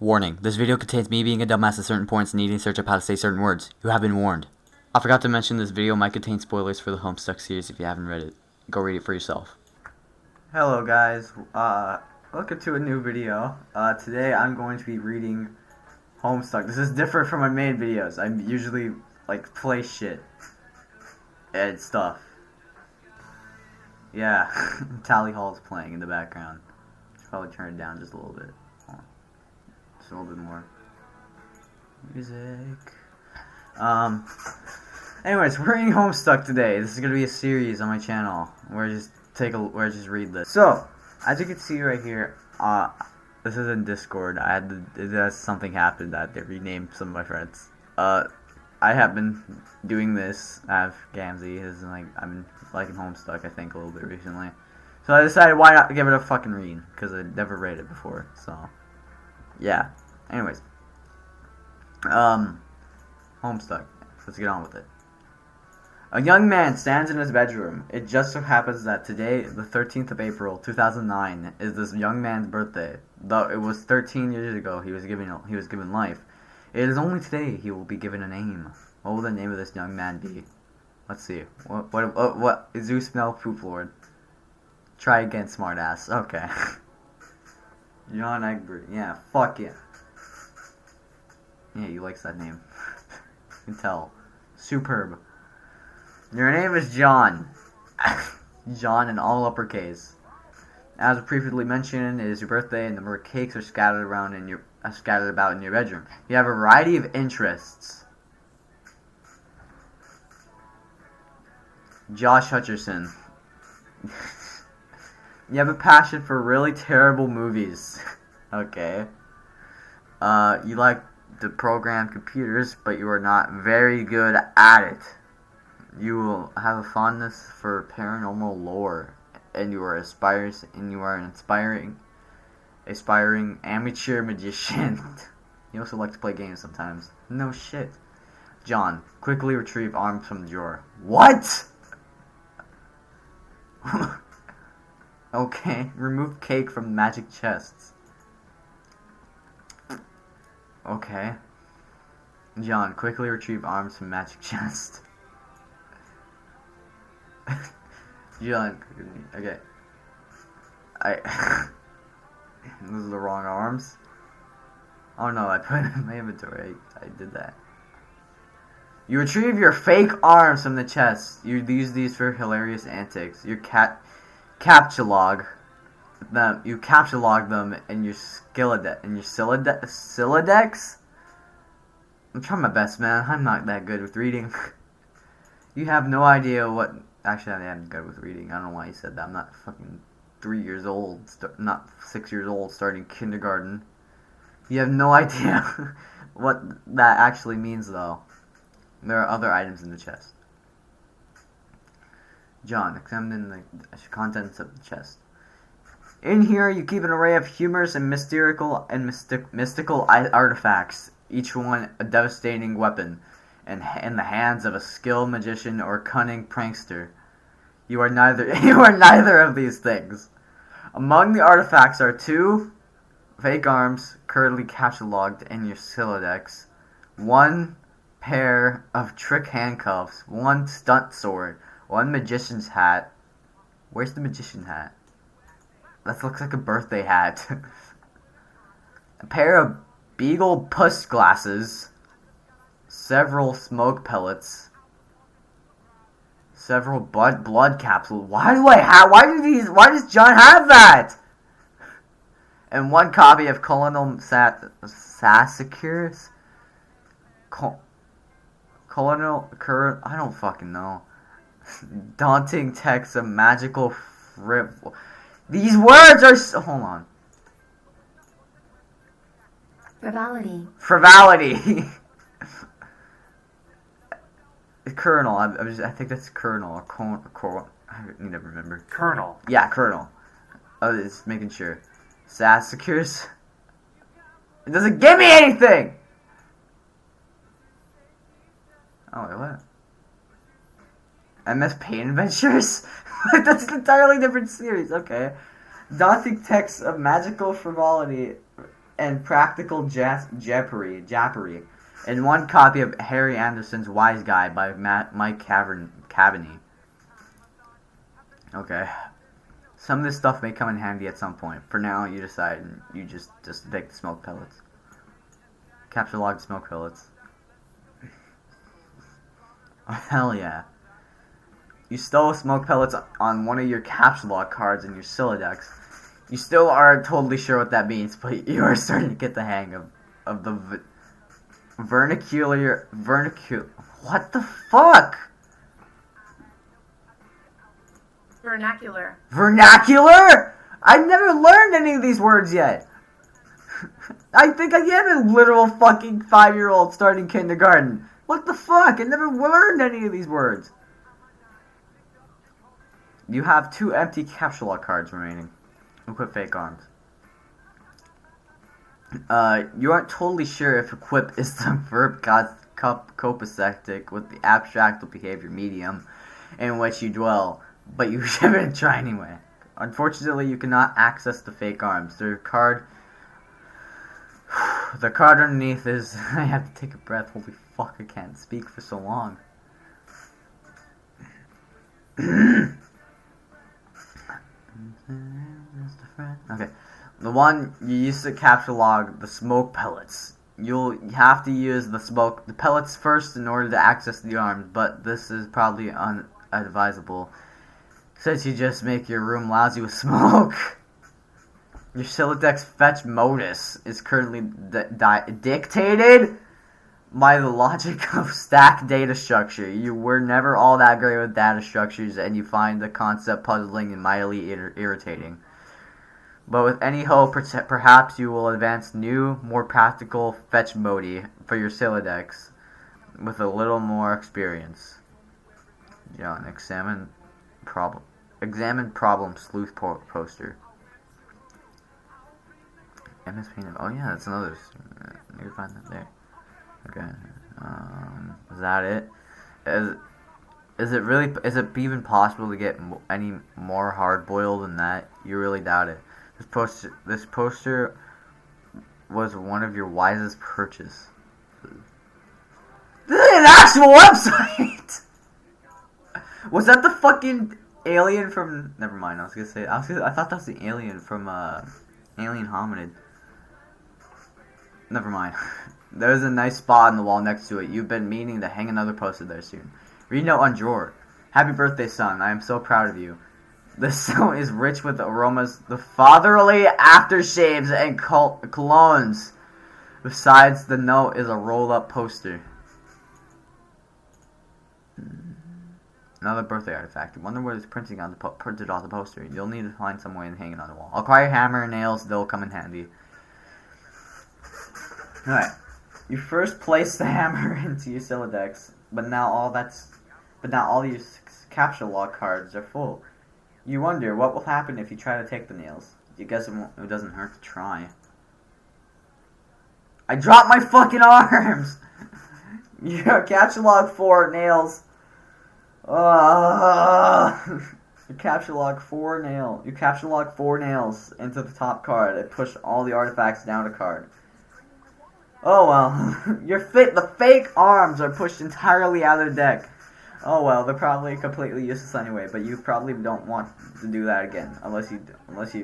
Warning, this video contains me being a dumbass at certain points and needing to search up how to say certain words. You have been warned. I forgot to mention this video might contain spoilers for the Homestuck series if you haven't read it. Go read it for yourself. Hello guys, welcome to a new video. Today I'm going to be reading Homestuck. This is different from my main videos. I usually play shit and stuff. Yeah, Tally Hall's playing in the background. Should probably turn it down just a little bit. Just a little bit more. Music. Anyways, we're reading Homestuck today. This is gonna be a series on my channel. Where I just read this. So, as you can see right here, this is in Discord. Something happened that they renamed some of my friends. I have been doing this. I have Gamzee. I've been liking Homestuck, I think, a little bit recently. So I decided, why not give it a fucking read? Because I never read it before. So, yeah. Anyways, Homestuck. Let's get on with it. A young man stands in his bedroom. It just so happens that today, the 13th of April, 2009, is this young man's birthday. Though it was 13 years ago he was given life. It is only today he will be given a name. What will the name of this young man be? Let's see. What? Zeus Mel Poop Lord. Try again, smartass. Okay. John Egbert. Yeah, fuck yeah. Yeah, he likes that name. You can tell. Superb. Your name is John. John in all uppercase. As previously mentioned, it is your birthday, and the more cakes are scattered about in your bedroom. You have a variety of interests. Josh Hutcherson. You have a passion for really terrible movies. Okay. You like to program computers, but you are not very good at it. You will have a fondness for paranormal lore, and you are an aspiring amateur magician. You also like to play games sometimes. No shit. John, quickly retrieve arms from the drawer. What? Okay, remove cake from magic chests. Okay. John, quickly retrieve arms from magic chest. John, okay. Those are the wrong arms. Oh no, I put it in my inventory. I did that. You retrieve your fake arms from the chest. You use these for hilarious antics. You captchalogue them in your Silodex. I'm trying my best, man. I'm not that good with reading. You have no idea what. Actually, I am good with reading. I don't know why you said that. I'm not fucking 3 years old, not 6 years old, starting kindergarten. You have no idea what that actually means, though. There are other items in the chest. John, examine the contents of the chest. In here, you keep an array of humorous and mystical artifacts, each one a devastating weapon, and in the hands of a skilled magician or cunning prankster. You are neither of these things. Among the artifacts are 2 fake arms currently cataloged in your Silodex, 1 pair of trick handcuffs, 1 stunt sword, 1 magician's hat. Where's the magician hat? That looks like a birthday hat. A pair of beagle puss glasses, several smoke pellets, several blood capsules. Why does John have that? And 1 copy of Colonel Sassacur's I don't fucking know. Daunting text of magical These words are hold on. Frivolity. Colonel. I think that's Colonel or I need to remember. Colonel. Yeah, Colonel. I was just making sure. Sassacures. It doesn't give me anything. Oh wait, what? MS Paint Adventures? That's an entirely different series. Okay. Daunting text of magical frivolity and Practical Jappery, and one copy of Harry Anderson's Wise Guy by Mike Cavaney. Okay. Some of this stuff may come in handy at some point. For now, you decide and you just take the smoke pellets. Capture log smoke pellets. Oh, hell yeah. You stole smoke pellets on one of your capture log cards in your Silodex. You still aren't totally sure what that means, but you are starting to get the hang of the vernacular. What the fuck? Vernacular. Vernacular? I've never learned any of these words yet. I think I am a literal fucking 5-year-old starting kindergarten. What the fuck? I never learned any of these words. You have 2 empty capture log cards remaining. Equip fake arms. You aren't totally sure if equip is the verb copacetic with the abstract behavior medium in which you dwell, but you should try anyway. Unfortunately, you cannot access the fake arms. The card underneath is... I have to take a breath. Holy fuck, I can't speak for so long. Okay. The one you used to capture log, the smoke pellets. You'll have to use the pellets first in order to access the arms, but this is probably unadvisable, since you just make your room lousy with smoke. Your Silodex fetch modus is currently dictated by the logic of stack data structure. You were never all that great with data structures, and you find the concept puzzling and mildly irritating. But with any hope, perhaps you will advance new, more practical fetch modi for your Silodex with a little more experience. John, examine problem sleuth poster. MS Paint. Oh yeah, that's another. Maybe find that there. Okay. Is that it? Is it even possible to get any more hard boiled than that? You really doubt it. This poster was one of your wisest purchases. This is an actual website. Was that the fucking alien from? Never mind. I thought that was the alien from Alien Hominid. Never mind. There's a nice spot on the wall next to it. You've been meaning to hang another poster there soon. Read note on drawer. Happy birthday, son. I am so proud of you. This note is rich with aromas, the fatherly aftershaves and colognes. Besides, the note is a roll-up poster. Another birthday artifact. I wonder what is printed on the poster. You'll need to find some way to hang it on the wall. Acquire hammer and nails. They'll come in handy. Alright. You first place the hammer into your Silodex, but now all your capture log cards are full. You wonder what will happen if you try to take the nails. You guess it doesn't hurt to try. I dropped my fucking arms! Yeah, capture log 4 nails. You capture log 4 nails into the top card and push all the artifacts down a card. Oh well, the fake arms are pushed entirely out of the deck. Oh well, they're probably completely useless anyway, but you probably don't want to do that again, unless you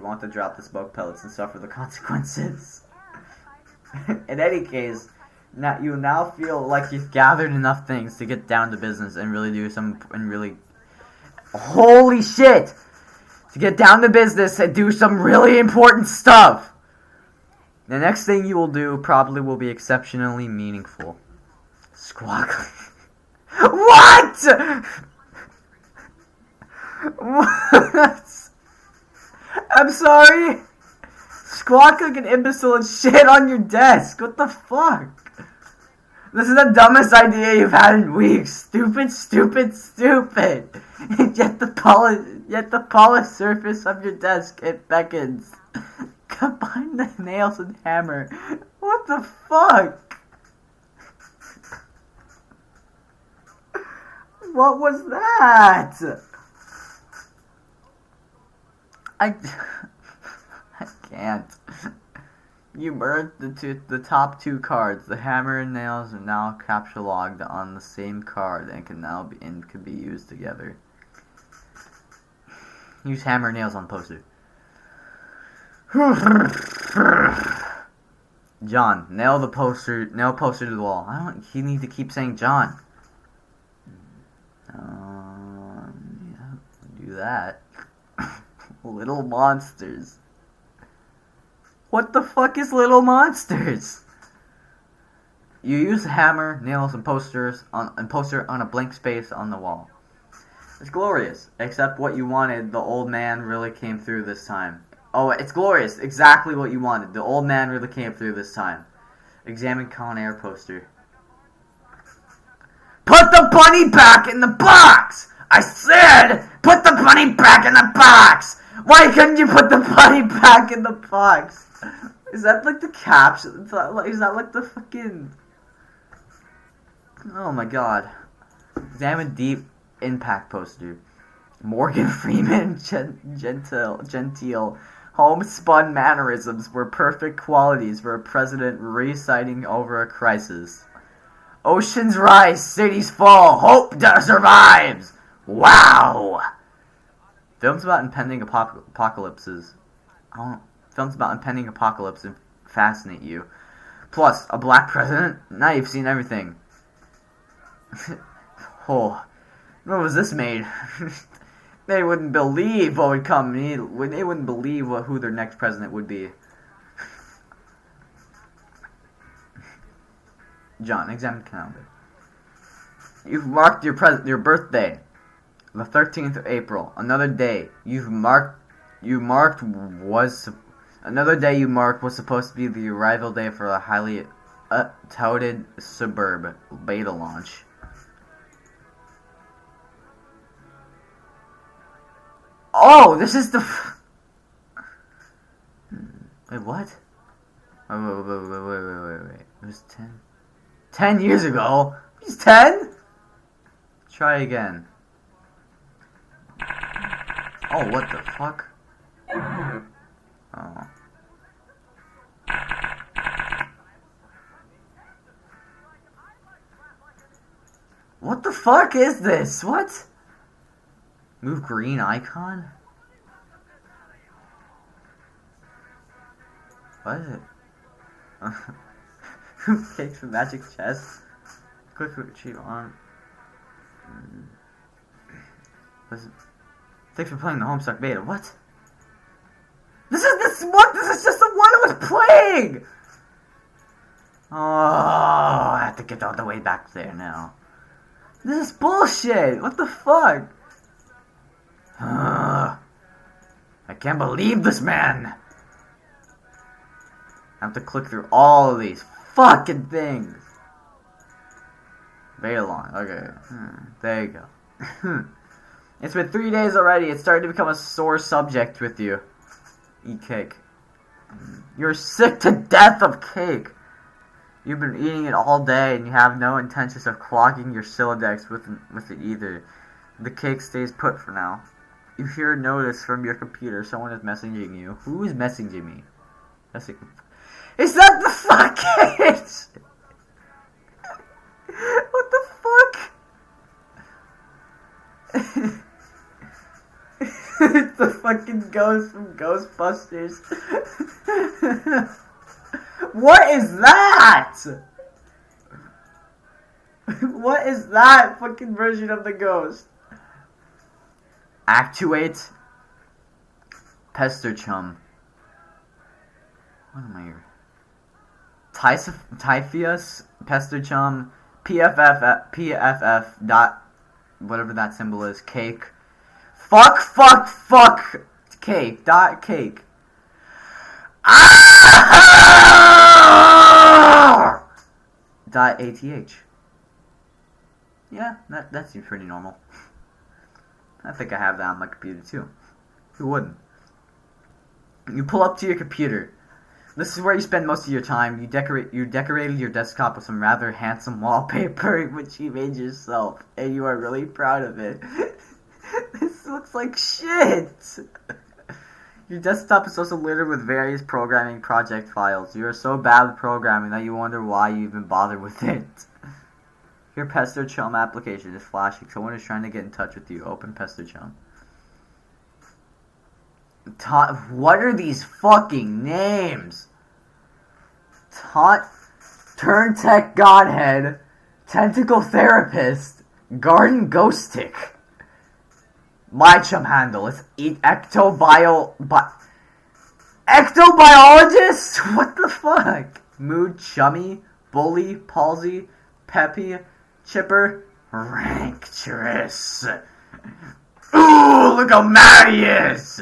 want to drop the smoke pellets and suffer the consequences. In any case, you now feel like you've gathered enough things to get down to business and holy shit! To get down to business and do some really important stuff! The next thing you will do probably will be exceptionally meaningful. Squawk. What? What? I'm sorry? Squawk like an imbecile and shit on your desk. What the fuck? This is the dumbest idea you've had in weeks. Stupid, stupid, stupid. Yet the polished surface of your desk, it beckons. Combine the nails and hammer. What the fuck? What was that? I can't. You burned the top two cards. The hammer and nails are now capture logged on the same card and can be used together. Use hammer and nails on poster. John, nail poster to the wall. You need to keep saying John. Yeah, do that. Little monsters. What the fuck is little monsters? You use hammer, nails, and poster on a blank space on the wall. It's glorious, except what you wanted. The old man really came through this time. Oh, it's glorious. Exactly what you wanted. The old man really came through this time. Examine Con Air poster. Put the bunny back in the box! I said, put the bunny back in the box! Why couldn't you put the bunny back in the box? Is that like the caption? Is that like the fucking... Oh my god. Examine deep impact poster. Morgan Freeman genteel homespun mannerisms were perfect qualities for a president reciting over a crisis. Oceans rise, cities fall, hope survives! Wow! Films about impending apocalypses. Films about impending apocalypse fascinate you. Plus, a black president? Now you've seen everything. Oh, when was this made? They wouldn't believe what would come. They wouldn't believe who their next president would be. John, examine calendar. You've marked your birthday, the 13th of April. Another day another day you marked was supposed to be the arrival day for a highly touted suburb beta launch. Oh, this is the... Wait, what? Wait. It was 10 years ago? He's 10? Try again. Oh, what the fuck? Oh. What the fuck is this? What? Move green icon? What is it? Cakes for magic chest. Click to achieve on. Thanks for playing the Homestuck beta. What? This is just the one I was playing! Oh, I have to get all the way back there now. This is bullshit! What the fuck? I can't believe this man! I have to click through all of these fucking things. Beta launch. Okay. There you go. It's been 3 days already. It's starting to become a sore subject with you. Eat cake. You're sick to death of cake. You've been eating it all day and you have no intentions of clogging your Sylladex with it either. The cake stays put for now. You hear a notice from your computer. Someone is messaging you. Who is messaging me? Is that the fucking... What the fuck? It's the fucking ghost from Ghostbusters. What is that? What is that fucking version of the ghost? Actuate. Pester chum. What am I here? Typhius, Pester chum, PFF dot, whatever that symbol is, cake. Fuck, cake, dot cake. Ah! Dot ATH. Yeah, that seems pretty normal. I think I have that on my computer too. Who wouldn't? You pull up to your computer. This is where you spend most of your time. You decorated your desktop with some rather handsome wallpaper which you made yourself, and you are really proud of it. This looks like shit. Your desktop is also littered with various programming project files. You are so bad with programming that you wonder why you even bother with it. Your Pester Chum application is flashing. Someone is trying to get in touch with you. Open Pester Chum. What are these fucking names? Turn Tech Godhead, Tentacle Therapist, Garden Ghost Tick. My chum handle is ectobiologist? What the fuck? Mood chummy, bully, palsy, peppy, chipper, rancturous. Ooh, look how mad he is!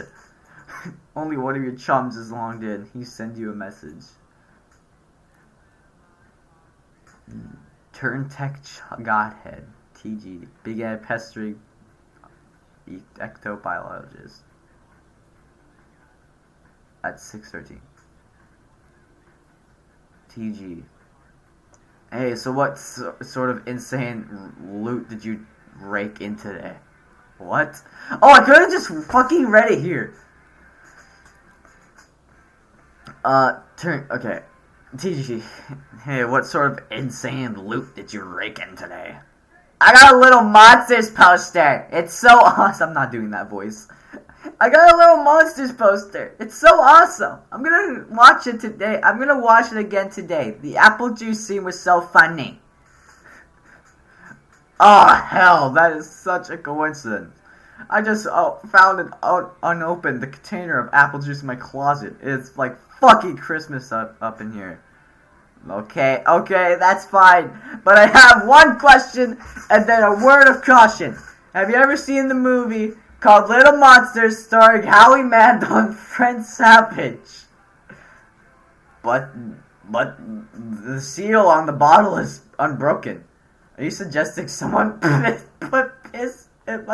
Only one of your chums is logged in. He sends you a message. Turn Tech Godhead. TG. Big Ed Pestering Ectobiologist. At 6:13. TG. Hey, so what sort of insane loot did you rake in today? What? Oh, I could've just fucking read it here. Okay. TG, hey, what sort of insane loot did you rake in today? I got a little Monsters poster. It's so awesome. I'm not doing that voice. I got a little Monsters poster. It's so awesome. I'm gonna watch it today. I'm gonna watch it again today. The apple juice scene was so funny. Oh, hell, that is such a coincidence. I just found an unopened the container of apple juice in my closet. It's like fucking Christmas up in here. Okay, that's fine. But I have one question and then a word of caution. Have you ever seen the movie called Little Monsters starring Howie Mandel and Fred Savage? But the seal on the bottle is unbroken. Are you suggesting someone put piss in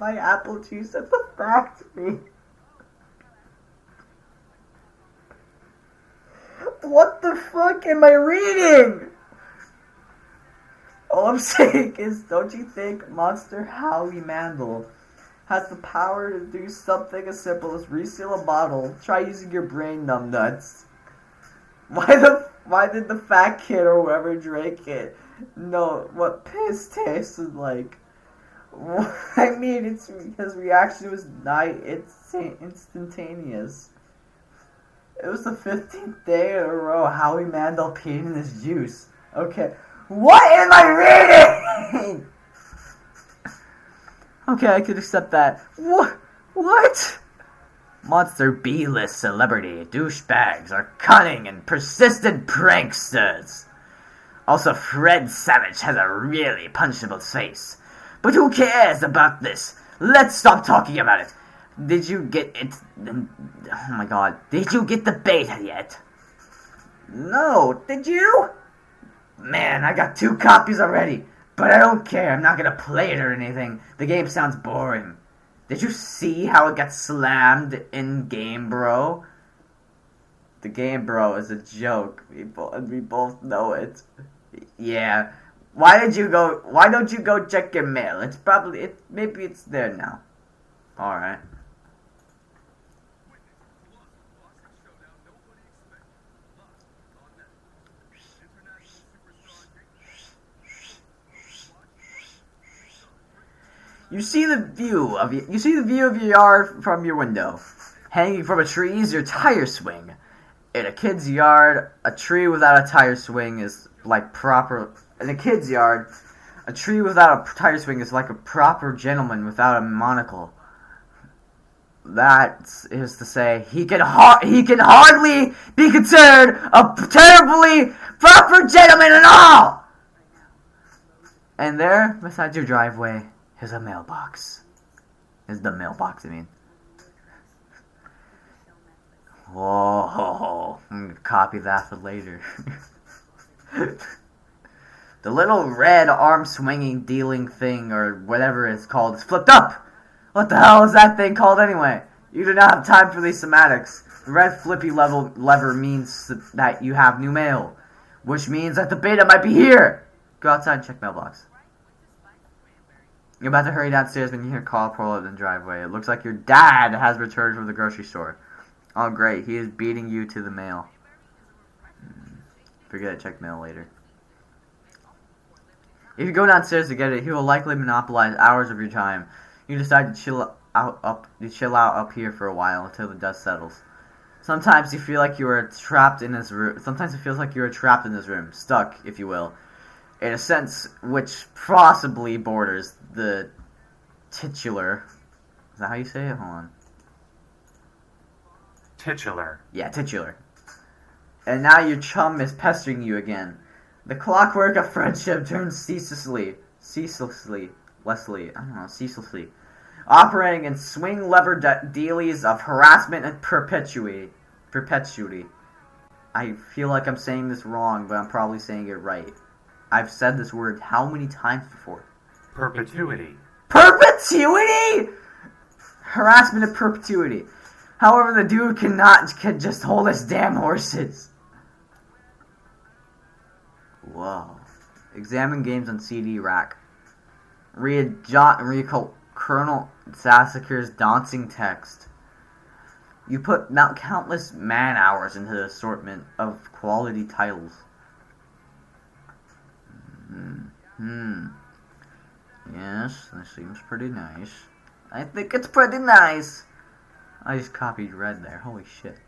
my apple juice at the factory? What the fuck am I reading? All I'm saying is, don't you think Monster Howie Mandel has the power to do something as simple as reseal a bottle? Try using your brain, numbnuts. Why did the fat kid or whoever drank it know what piss tasted like? I mean, his reaction was instantaneous. It was the 15th day in a row Howie Mandel peed in his juice. Okay, what am I reading? Okay, I could accept that. What? Monster B-list celebrity douchebags are cunning and persistent pranksters. Also, Fred Savage has a really punchable face. But who cares about this? Let's stop talking about it. Did you get it? Oh my god. Did you get the beta yet? No. Did you? Man, I got 2 copies already. But I don't care. I'm not gonna play it or anything. The game sounds boring. Did you see how it got slammed in Game Bro? The Game Bro is a joke, people, and we both know it. Yeah. Why don't you go check your mail? Maybe it's there now. Alright. You see the view of your yard from your window. Hanging from a tree is your tire swing. In a kid's yard, a tree without a tire swing is like proper. In a kid's yard, a tree without a tire swing is like a proper gentleman without a monocle. That is to say, he can hardly be considered a terribly proper gentleman at all. And there, beside your driveway, is a mailbox. Is the mailbox, I mean. Whoa, I'm gonna copy that for later. The little red arm-swinging dealing thing, or whatever it's called, is flipped up! What the hell is that thing called anyway? You do not have time for these semantics. The red flippy lever means that you have new mail, which means that the beta might be here! Go outside and check mailbox. You're about to hurry downstairs when you hear a call pull up in the driveway. It looks like your dad has returned from the grocery store. Oh, great. He is beating you to the mail. Forget it. Check mail later. If you go downstairs to get it, he will likely monopolize hours of your time. You decide to chill out up here for a while until the dust settles. Sometimes you feel like you are trapped in this room. Sometimes it feels like you are trapped in this room, stuck, if you will, in a sense which possibly borders the titular. Is that how you say it? Hold on. Titular. Yeah, titular. And now your chum is pestering you again. The clockwork of friendship turns ceaselessly, operating in swing lever dealies of harassment and perpetuity. I feel like I'm saying this wrong, but I'm probably saying it right. I've said this word how many times before? Perpetuity. Perpetuity? Harassment and perpetuity. However, the dude can just hold his damn horses. Whoa. Examine games on CD rack. Read Colonel Sassaker's daunting text. You put countless man hours into the assortment of quality titles. Yes, that seems pretty nice. I think it's pretty nice. I just copied red there. Holy shit.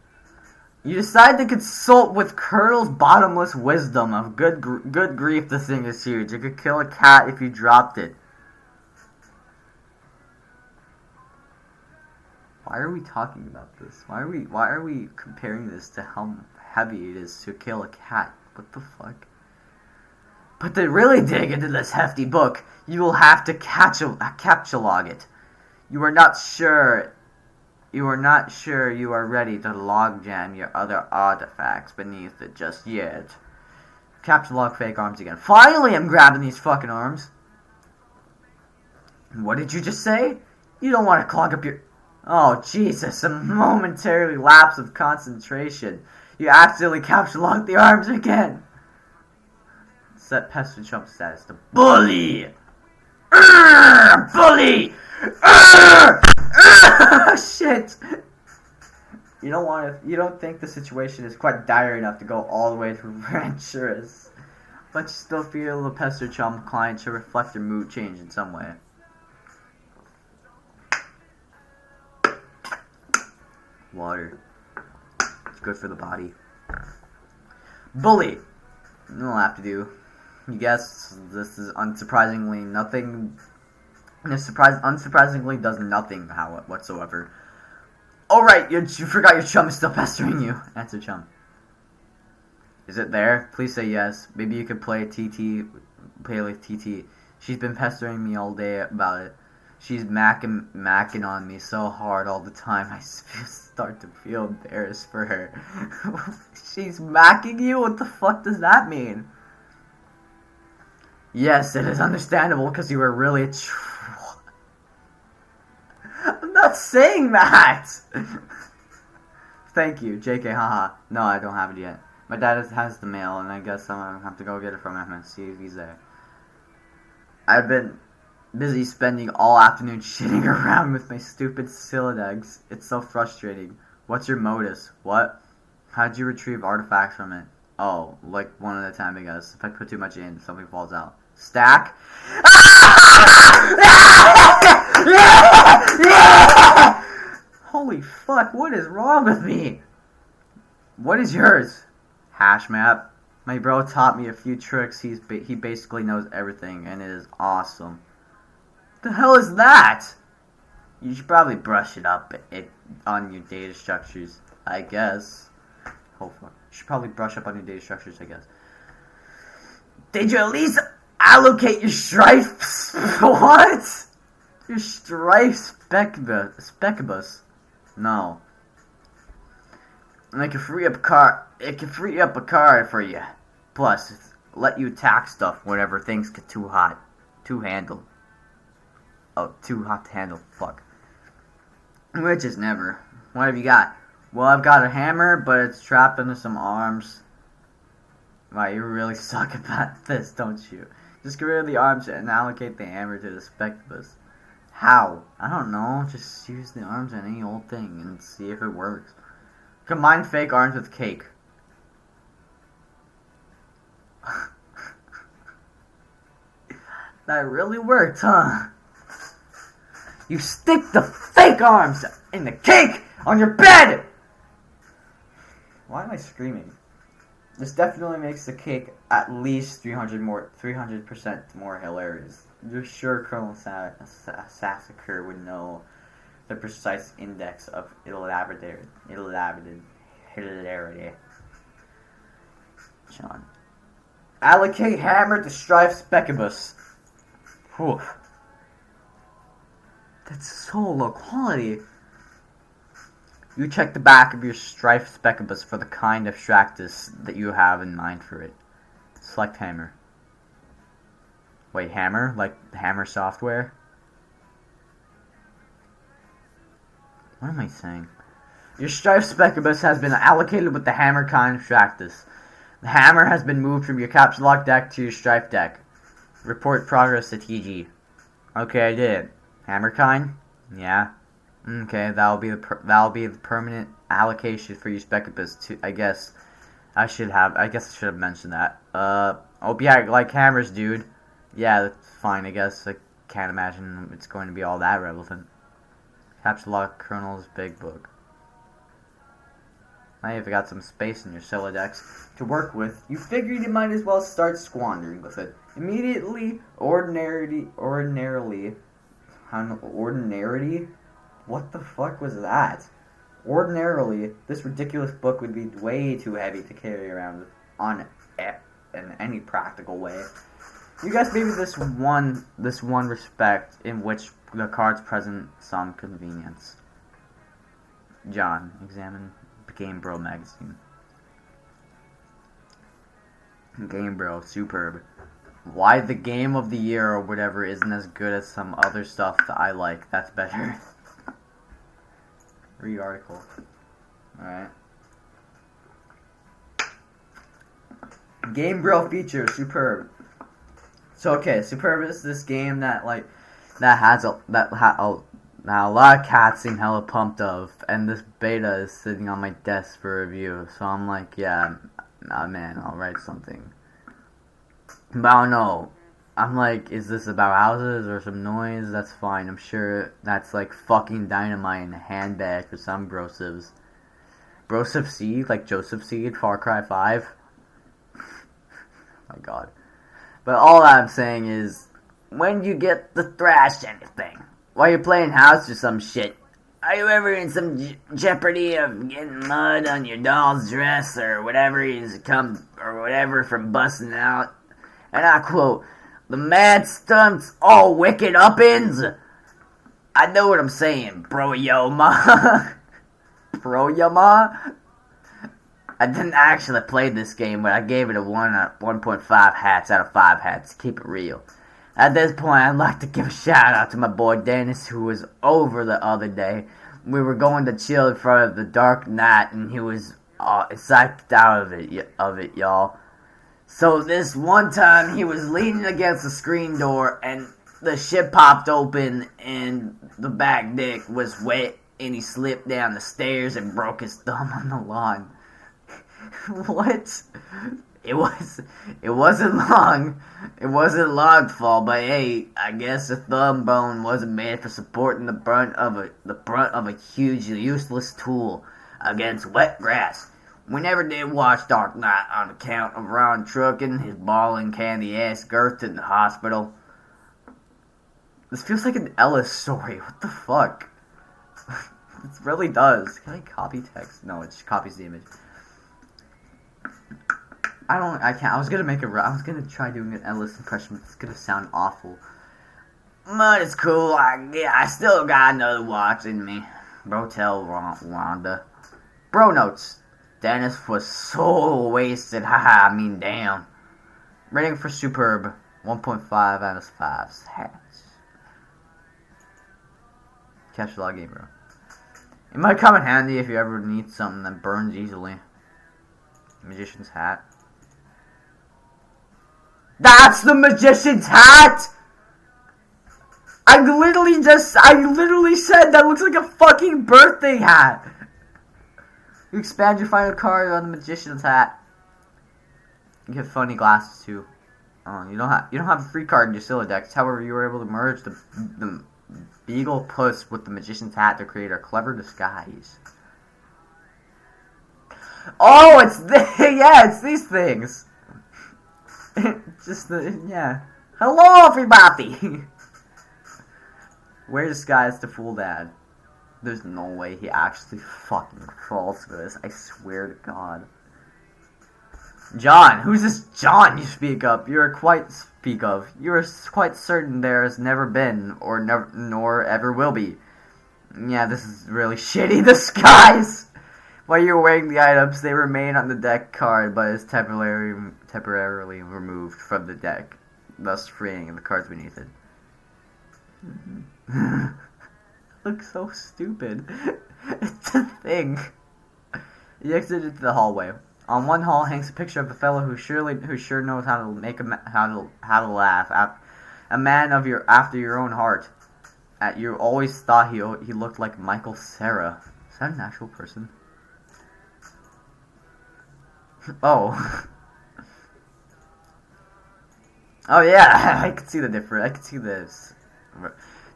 You decide to consult with Colonel's bottomless wisdom of good grief. This thing is huge. You could kill a cat if you dropped it. Why are we talking about this? Why are we comparing this to how heavy it is to kill a cat? What the fuck? But to really dig into this hefty book, you will have to captcha-log it. You are not sure you are ready to logjam your other artifacts beneath it just yet. Captcha-log fake arms again. Finally, I'm grabbing these fucking arms. What did you just say? You don't want to clog up your... Oh, Jesus, a momentary lapse of concentration. You accidentally captcha-logged the arms again. Set pester chump status to bully. Bully. Shit. You don't think the situation is quite dire enough to go all the way to ranchers, but you still feel the pester chum client to reflect their mood change in some way. Water. It's good for the body. Bully. You don't have to do. You guess this is unsurprisingly nothing. Unsurprisingly does nothing whatsoever. Alright, you forgot your chum is still pestering you. Answer chum. Is it there? Please say yes. Maybe you could play with TT. She's been pestering me all day about it. She's macking on me so hard all the time. I start to feel embarrassed for her. She's macking you? What the fuck does that mean? Yes, it is understandable because you were really I'm not saying that! Thank you, JK, haha. No, I don't have it yet. My dad has the mail, and I guess I'm gonna have to go get it from him and see if he's there. I've been busy spending all afternoon shitting around with my stupid Sylladegs. It's so frustrating. What's your modus? What? How'd you retrieve artifacts from it? Oh, like one at a time, I guess. If I put too much in, something falls out. Stack? Holy fuck, what is wrong with me? What is yours? Hash map. My bro taught me a few tricks. He basically knows everything, and it is awesome. The hell is that? You should probably brush it up on your data structures, I guess. Oh fuck. You should probably brush up on your data structures, I guess. Did you at least allocate your strife? What? Your strife specibus? No. And it can free up a card for you. Plus, let you attack stuff whenever things get too hot to handle. Oh, too hot to handle. Fuck. Which is never. What have you got? Well, I've got a hammer, but it's trapped under some arms. Wow, you really suck at this, don't you? Just get rid of the arms and allocate the hammer to the spectacles. How? I don't know. Just use the arms on any old thing and see if it works. Combine fake arms with cake. That really worked, huh? You stick the fake arms in the cake on your bed! Why am I screaming? This definitely makes the cake at least 300% more hilarious. You're sure Colonel Sassacre would know the precise index of hilarity. John. Allocate hammer to strife specibus. Whew. That's so low quality. You check the back of your strife specibus for the kind of Stractus that you have in mind for it. Select hammer. Wait, hammer? Like hammer software? What am I saying? Your strife specibus has been allocated with the hammer kind of Stractus. The hammer has been moved from your caps lock deck to your strife deck. Report progress to TG. Okay, I did. Hammer kind? Yeah. Okay, that'll be the permanent allocation for your specibus. To I guess I should have mentioned that. Oh yeah, like hammers, dude. Yeah, that's fine. I guess I can't imagine it's going to be all that relevant. Caps lock Colonel's big book. Now you've got some space in your Celodex to work with. You figured you might as well start squandering with it. Immediately, ordinarily, what the fuck was that? Ordinarily, this ridiculous book would be way too heavy to carry around in any practical way. You guys maybe this one respect in which the cards present some convenience. John, examine Game Bro magazine. Game Bro, superb. Why the game of the year or whatever isn't as good as some other stuff that I like. That's better. Read article. Alright. Game Bro feature, superb. So okay, superb is this game that has a lot of cats seem hella pumped of, and this beta is sitting on my desk for review. So I'm like, yeah, nah, man, I'll write something. But I don't know. I'm like, is this about houses or some noise? That's fine. I'm sure that's like fucking dynamite in a handbag for some brosivs. Brosive Seed, like Joseph Seed, Far Cry 5. My god. But all I'm saying is, when you get the thrash anything, while you're playing house or some shit, are you ever in some jeopardy of getting mud on your doll's dress or whatever from busting out? And I quote, the mad stunts all wicked uppins. I know what I'm saying, bro yo ma. Bro yo ma? I didn't actually play this game, but I gave it a 1.5 hats out of 5 hats. Keep it real. At this point, I'd like to give a shout out to my boy Dennis, who was over the other day. We were going to chill in front of the Dark Knight, and he was psyched out of it, y'all. So this one time, he was leaning against the screen door, and the shit popped open, and the back deck was wet, and he slipped down the stairs and broke his thumb on the lawn. What? It wasn't long to fall, but hey, I guess the thumb bone wasn't made for supporting the brunt of a huge useless tool against wet grass. We never did watch Dark Knight on account of Ron trucking his ball and candy ass Girth to the hospital. This feels like an Ellis story. What the fuck? It really does. Can I copy text? No, it just copies the image. I can't. I was gonna try doing an Ellis impression, but it's gonna sound awful. But it's cool. I still got another watch in me. Bro, tell Rhonda. Bro notes. Dennis was so wasted. Haha, I mean, damn. Rating for superb. 1.5 out of 5. Catch the log game, bro. It might come in handy if you ever need something that burns easily. Magician's hat. That's the magician's hat! I literally said that looks like a fucking birthday hat! You expand your final card on the magician's hat. You get funny glasses too. You don't have a free card in your Scylla decks. However, you were able to merge the Beagle Puss with the magician's hat to create a clever disguise. Oh, it's these things. Hello, everybody. Wear disguise to fool Dad. There's no way he actually fucking falls for this. I swear to God. John, who's this John you speak of? You are quite certain there has never been, or never, nor ever will be. Yeah, this is really shitty disguise. While you're wearing the items, they remain on the deck card, but is temporarily removed from the deck, thus freeing the cards beneath it. Looks so stupid. It's a thing. You exit into the hallway. On one wall hangs a picture of a fellow who sure knows how to make how to laugh. A man after your own heart. You always thought he looked like Michael Cera. Is that an actual person? Oh. Oh yeah, I can see the difference. I can see this.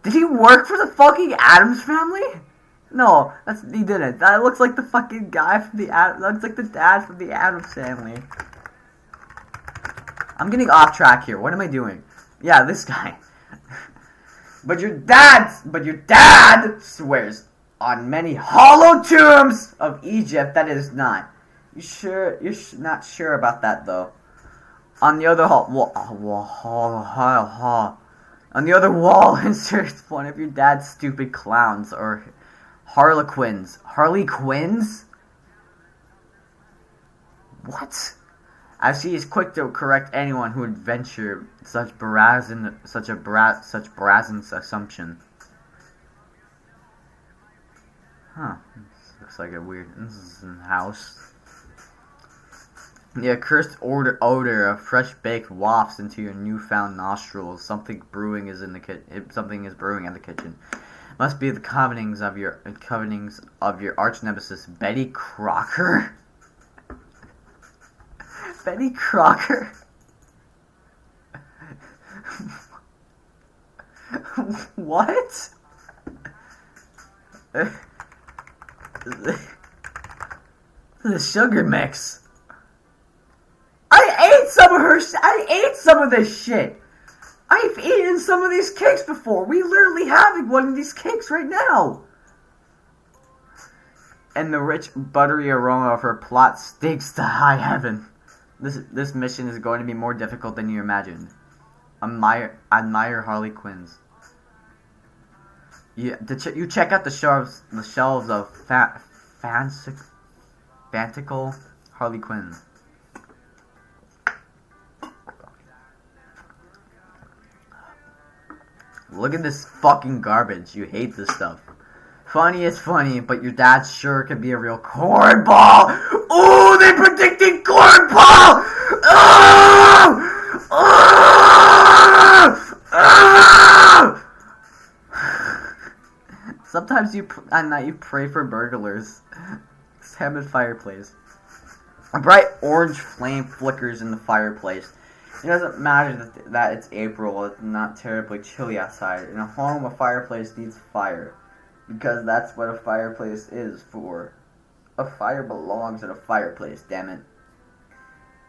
Did he work for the fucking Addams Family? No, he didn't. That looks like the fucking guy from that looks like the dad from the Addams Family. I'm getting off track here. What am I doing? Yeah, this guy. But your dad swears on many hollow tombs of Egypt that it is not. You're not sure about that though. On the other wall inserts one of your dad's stupid clowns or harlequins. Harley Quinns? What? As she is quick to correct anyone who would venture such brazen assumption. Huh. This looks like a weird house. The accursed odor of fresh baked wafts into your newfound nostrils. Something is brewing in the kitchen. Must be the covenings of your arch nemesis, Betty Crocker. Betty Crocker. What? The sugar mix. I ate some of this shit. I've eaten some of these cakes before. We literally having one of these cakes right now. And the rich, buttery aroma of her plot stinks to high heaven. This mission is going to be more difficult than you imagined. Admire Harley Quinns. You check out the shelves of fantical Harley Quinns. Look at this fucking garbage. You hate this stuff. Funny is funny, but your dad sure could be a real cornball. Ooh, they predicted cornball! Oh! Oh! Oh! Sometimes at night you pray for burglars. Salmon fireplace. A bright orange flame flickers in the fireplace. It doesn't matter that it's April, it's not terribly chilly outside. In a home, a fireplace needs fire. Because that's what a fireplace is for. A fire belongs in a fireplace, damn it.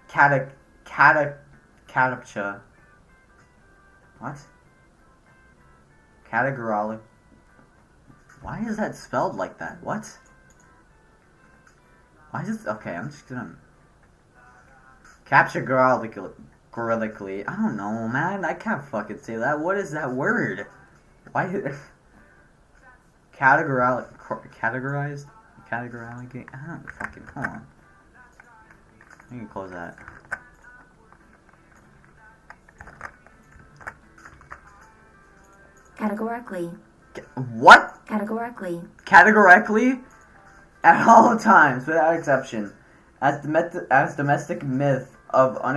Catapcha. What? Categorically. Why is that spelled like that? What? Why is it? Okay, I'm just gonna. Categorically. I don't know, man. I can't fucking say that. What is that word? Why did. Categorized? Categorically? I don't fucking. Hold on. I can close that. Categorically. What? Categorically. Categorically? At all times, without exception. As domestic myth of oh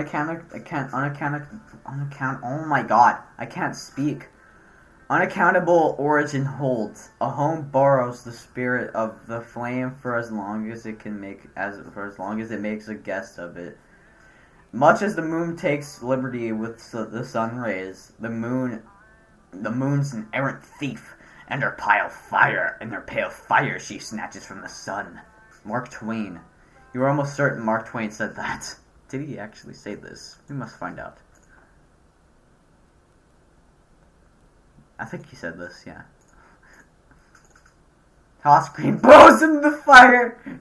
my god, I can't speak. Unaccountable origin holds. A home borrows the spirit of the flame for as long as it makes a guest of it. Much as the moon takes liberty with the sun rays, the moon's an errant thief, and her pale fire she snatches from the sun. Mark Twain. You are almost certain Mark Twain said that. Did he actually say this? We must find out. I think he said this, yeah. Toss green bows into the fire!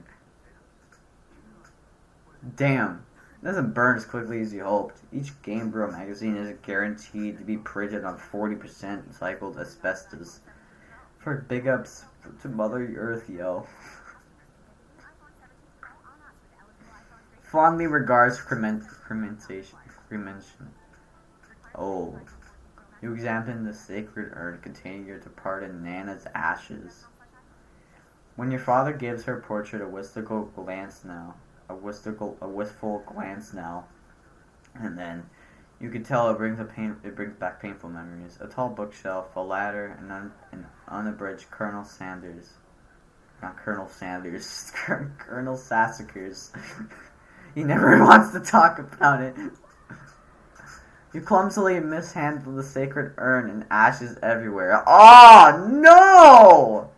Damn. It doesn't burn as quickly as you hoped. Each Game Bro magazine is guaranteed to be printed on 40% recycled asbestos. For big ups to Mother Earth, yo. Fondly regards cremation. Oh. You examine the sacred urn containing your departed Nana's ashes. When your father gives her portrait a wistful glance now, and then you can tell it brings back painful memories. A tall bookshelf, a ladder, and an unabridged Colonel Sanders. Not Colonel Sanders, Colonel Sassacres. He never wants to talk about it. You clumsily mishandle the sacred urn and ashes everywhere. Oh, no!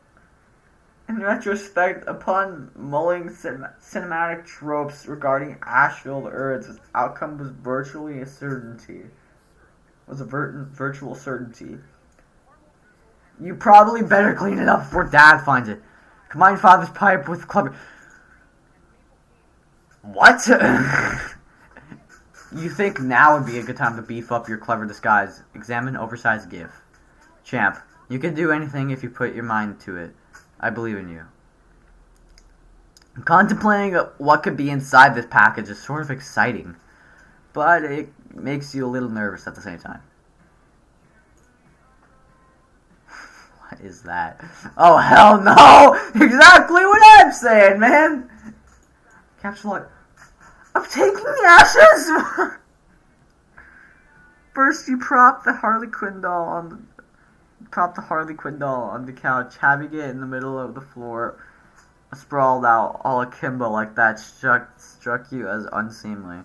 In retrospect, upon mulling cinematic tropes regarding ash-filled urns, its outcome was virtually a certainty. Virtual certainty. You probably better clean it up before Dad finds it. Combine father's pipe with clever... What? You think now would be a good time to beef up your clever disguise. Examine oversized gift. Champ, you can do anything if you put your mind to it. I believe in you. Contemplating what could be inside this package is sort of exciting, but it makes you a little nervous at the same time. What is that? Oh, hell no! Exactly what I'm saying, man! Capture log. I'm taking the ashes! First, you prop the Harley Quinn doll on the couch, having it in the middle of the floor, sprawled out all akimbo like that struck you as unseemly.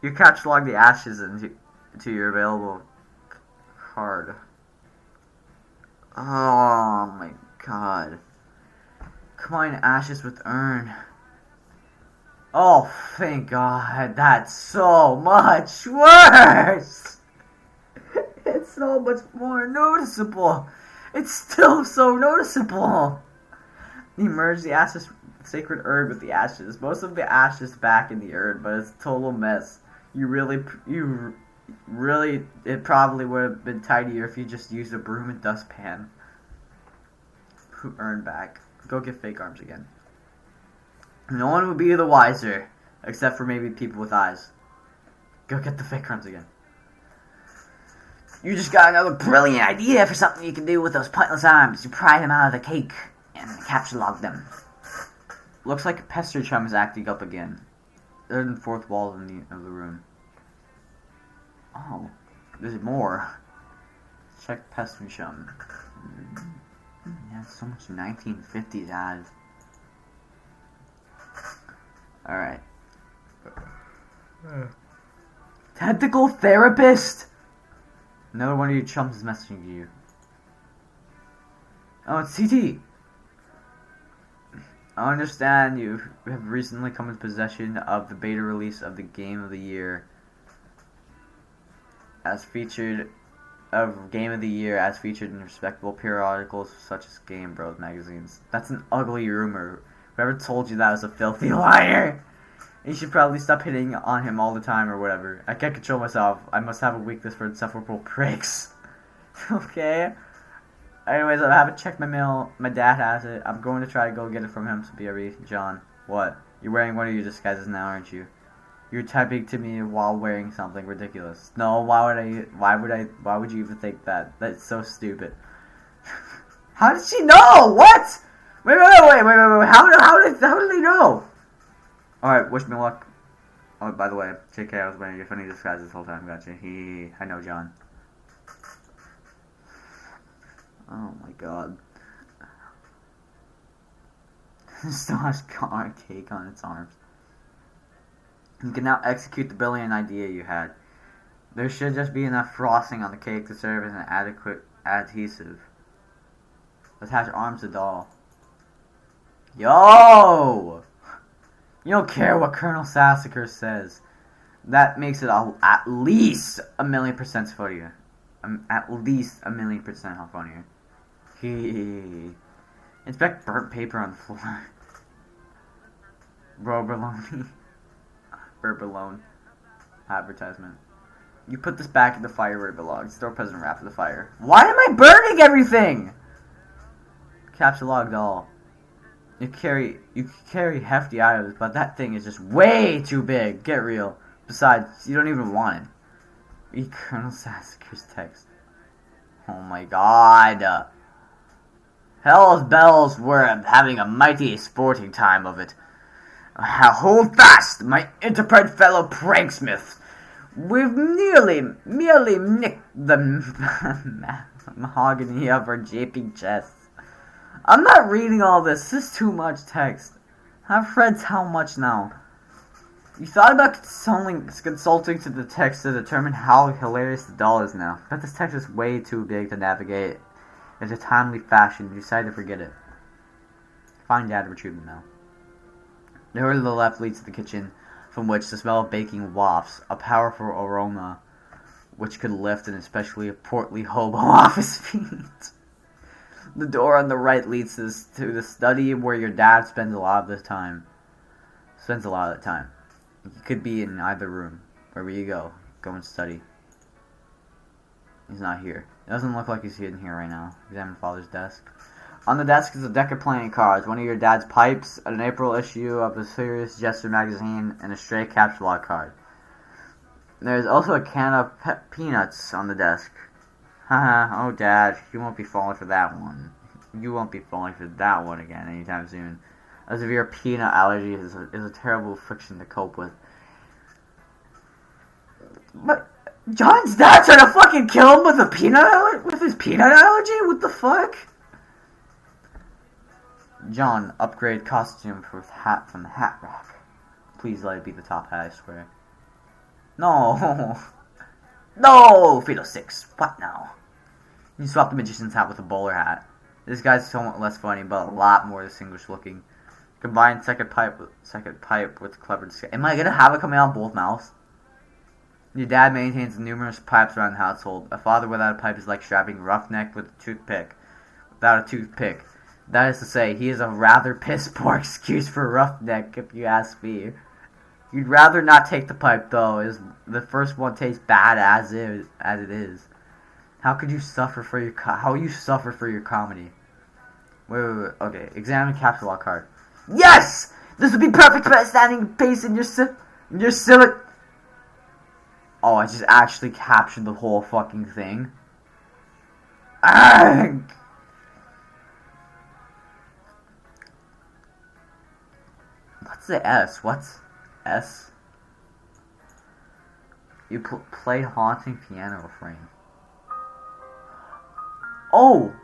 You catalog the ashes into your available card. Oh my god. Combine ashes with urn. Oh, thank God, that's so much worse! It's so much more noticeable. It's still so noticeable. You merge the sacred urn with the ashes. Most of the ashes back in the urn, but it's a total mess. It probably would have been tidier if you just used a broom and dustpan. Urn back. Go get fake arms again. No one would be the wiser, except for maybe people with eyes. Go get the fake arms again. You just got another brilliant idea for something you can do with those pointless arms. You pry them out of the cake and capture log them. Looks like Pester Chum is acting up again. They're in the fourth wall of the room. Oh, there's more. Check Pester Chum. Yeah, so much 1950s ads. Alright. Tentacle therapist? Another one of your chums is messaging you. Oh, it's CT. I understand you have recently come into possession of the beta release of the Game of the Year as featured in respectable periodicals such as Game Bros magazines. That's an ugly rumor. Whoever told you that was a filthy liar. You should probably stop hitting on him all the time or whatever. I can't control myself. I must have a weakness for insufferable pricks. Okay? Anyways, I haven't checked my mail. My dad has it. I'm going to try to go get it from him. So BRB. John. What? You're wearing one of your disguises now, aren't you? You're typing to me while wearing something ridiculous. No, why would you even think that? That's so stupid. How did she know? What? Wait. How did they know? Alright, wish me luck. Oh, by the way, JK, I was wearing your funny disguise this whole time. Gotcha. I know John. Oh my god. Still has cake on its arms. You can now execute the brilliant idea you had. There should just be enough frosting on the cake to serve as an adequate adhesive. Attach arms to doll. Yo! You don't care what Colonel Sassacre says. That makes it at least 1,000,000% funnier. At least 1,000,000% funnier. Inspect burnt paper on the floor. Bro, baloney. Burbalone. Advertisement. You put this back in the fire where it belongs. Throw present wrap in the fire. Why am I burning everything? Capture log doll. You carry hefty items, but that thing is just way too big. Get real. Besides, you don't even want it. Read Colonel Sassacre's text. Oh my god. Hell's bells, we're having a mighty sporting time of it. Hold fast, my intrepid fellow pranksmiths. We've merely nicked the mahogany of our gaping chests. I'm not reading all this. This is too much text. I've read how much now. You thought about consulting to the text to determine how hilarious the doll is now. But this text is way too big to navigate in a timely fashion. You decided to forget it. Find Dad and retrieve them now. The door to the left leads to the kitchen, from which the smell of baking wafts, a powerful aroma which could lift an especially portly hobo off his feet. The door on the right leads to the study where your dad spends a lot of the time. You could be in either room. Wherever you go and study. He's not here. It doesn't look like he's in here right now. Examine father's desk. On the desk is a deck of playing cards, one of your dad's pipes, an April issue of the Serious Jester magazine, and a stray capture log card. There's also a can of peanuts on the desk. Haha, oh dad, you won't be falling for that one. You won't be falling for that one again anytime soon. A severe peanut allergy is a terrible affliction to cope with. But John's dad trying to fucking kill him with his peanut allergy? What the fuck? John, upgrade costume for hat from the hat rack. Please let it be the top hat, I swear. No! No! Fatal 6. What now? You swap the magician's hat with a bowler hat. This guy's somewhat less funny, but a lot more distinguished looking. Combine second pipe with clever disguise. Am I gonna have it coming out both mouths? Your dad maintains numerous pipes around the household. A father without a pipe is like strapping roughneck with a toothpick. Without a toothpick. That is to say, he is a rather piss-poor excuse for roughneck, if you ask me. You'd rather not take the pipe, though, as the first one tastes bad as it is. How could you suffer for your comedy? Wait. Okay, examine capture log card. Yes! This would be perfect for standing pace in your civic. Oh, I just actually captured the whole fucking thing. Arrgh! What's the S? What's S? You play haunting piano refrain. Oh!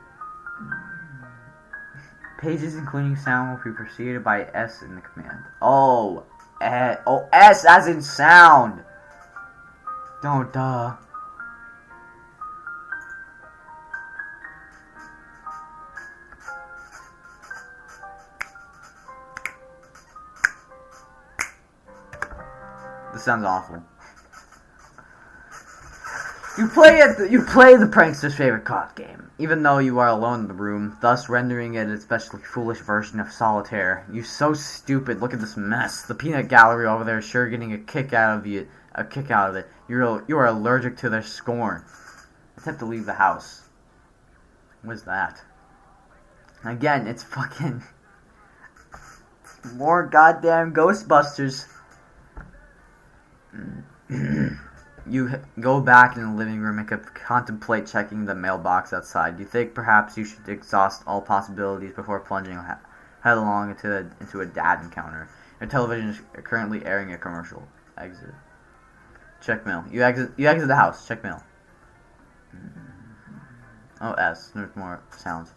Pages including sound will be preceded by S in the command. Oh! S as in sound! No, duh. This sounds awful. You play the prankster's favorite card game, even though you are alone in the room, thus rendering it an especially foolish version of solitaire. You so stupid. Look at this mess. The peanut gallery over there is sure getting a kick out of it. You are allergic to their scorn. Attempt to leave the house. What is that? Again, it's fucking more goddamn Ghostbusters. You go back in the living room and contemplate checking the mailbox outside. You think perhaps you should exhaust all possibilities before plunging headlong into a dad encounter. Your television is currently airing a commercial. Exit. Check mail. You exit the house. Check mail. Oh, S. There's more sounds.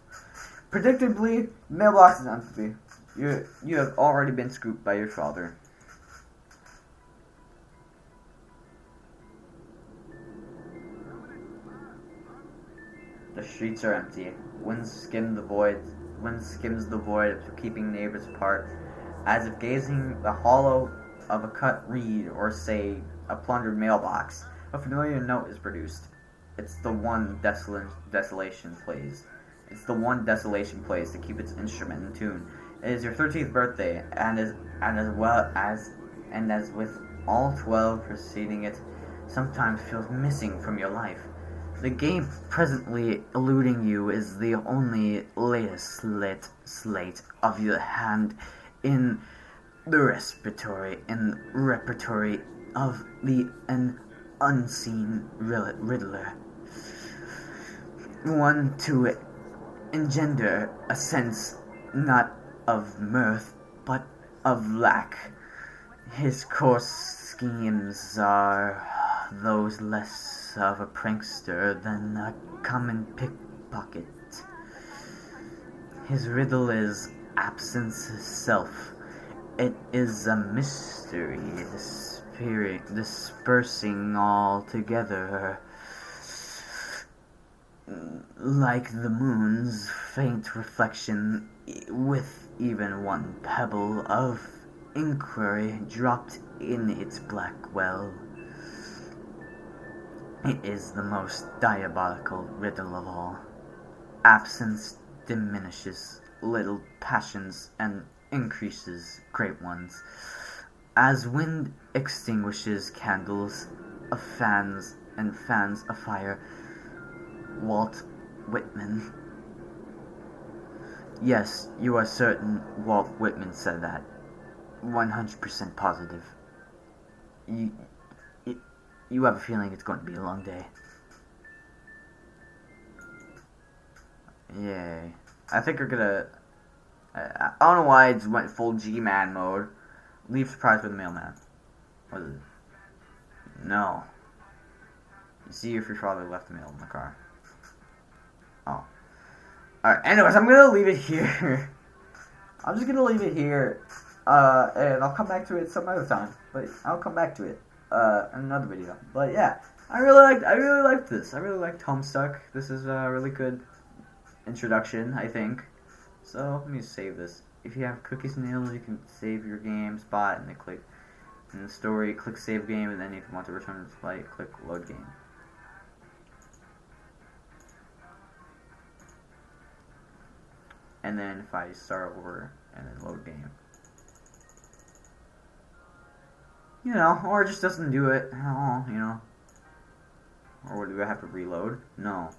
Predictably, mailbox is empty. You have already been scooped by your father. The streets are empty. Wind skims the void, keeping neighbors apart, as if gazing the hollow of a cut reed or, say, a plundered mailbox. A familiar note is produced. It's the one desolation plays. It's the one desolation plays to keep its instrument in tune. It is your 13th birthday, and as with all 12 preceding it, sometimes feels missing from your life. The game presently eluding you is the only latest slate of your hand in the repertory of an unseen riddler. One to engender a sense not of mirth, but of lack. His coarse schemes are those less of a prankster than a common pickpocket. His riddle is absence itself. It is a mystery, dispersing all together, like the moon's faint reflection, with even one pebble of inquiry dropped in its black well. It is the most diabolical riddle of all. Absence diminishes little passions and increases great ones. As wind extinguishes candles of fans a fire. Walt Whitman. Yes, you are certain Walt Whitman said that. 100% positive. You have a feeling it's going to be a long day. Yay. I think we're gonna... I don't know why I just went full G-Man mode. Leave surprise for the mailman. What is it? No. You see if your father left the mail in the car. Oh. Alright, anyways, I'm gonna leave it here. I'm just gonna leave it here. And I'll come back to it some other time. But I'll come back to it. In another video. But yeah. I really liked this. I really liked Homestuck. This is a really good introduction, I think. So let me save this. If you have cookies and nails, you can save your game spot and then click in the story, click save game, and then if you want to return to the flight, click load game. And then if I start over and then load game. You know, or it just doesn't do it at all, you know. Or do I have to reload? No.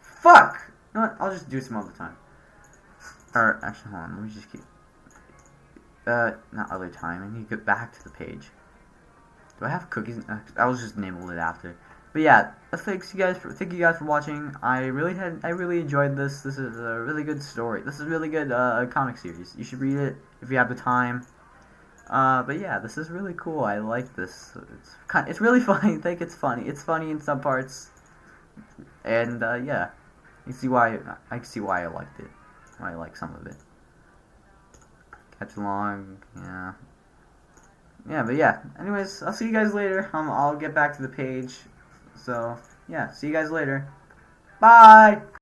Fuck! You know what? I'll just do some other time. Or, actually, hold on. Let me just keep... not other time. I need to get back to the page. Do I have cookies? I'll just enable it after. But yeah, thank you guys for watching. I really enjoyed this. This is a really good story. This is a really good comic series. You should read it if you have the time. But yeah, this is really cool. I like this. It's really funny. I think it's funny. It's funny in some parts. And yeah, you see why I can see why I liked it. Why I like some of it. Catch along, yeah. Yeah, but yeah. Anyways, I'll see you guys later. I'll get back to the page. So yeah, see you guys later. Bye.